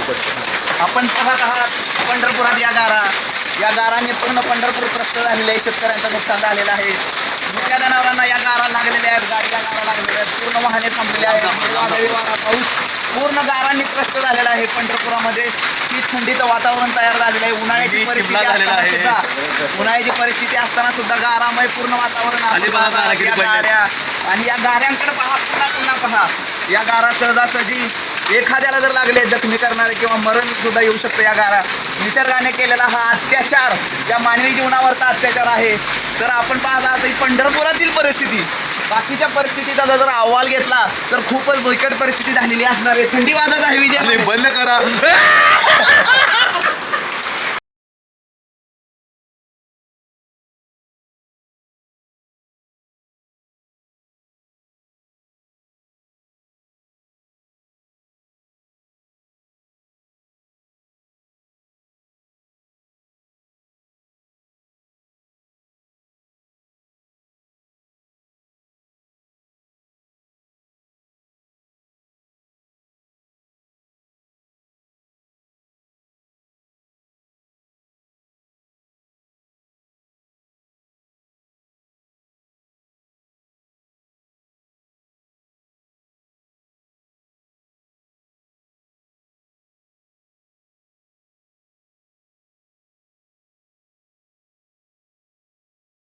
आपण पाहत आहात पंढरपुरात या गारांनी पूर्ण पंढरपूर त्रस्त झालेले आहे. शेतकऱ्यांचं नुकसान झालेलं आहे. मोठ्या जनावरांना या गारा लागलेल्या आहेत. गाडीला गारा लागलेल्या आहेत. पूर्ण वाहने थांबलेले आहेत. वादळी वारा पाऊस पूर्ण गारांनी त्रस्त झालेला आहे. पंढरपुरामध्ये ही थंडीचं वातावरण तयार झालेलं आहे. उन्हाळ्याची परिस्थिती असताना सुद्धा गारामय पूर्ण वातावरण आणि या गाऱ्यांकडे पहा, पुन्हा पहा. या गारा सहजासहजी एखाद्याला जर लागले जखमी करणारे किंवा मरण सुद्धा येऊ शकतं. या गारा निसर्गाने केलेला हा अत्याचार या मानवी जीवनावरचा अत्याचार आहे. तर आपण पाहता ही पंढरपुरातील परिस्थिती, बाकीच्या परिस्थितीचा जर अहवाल घेतला तर खूपच बिकट परिस्थिती झालेली असणार आहे. थंडी वाजत आहे विजय बंद करा.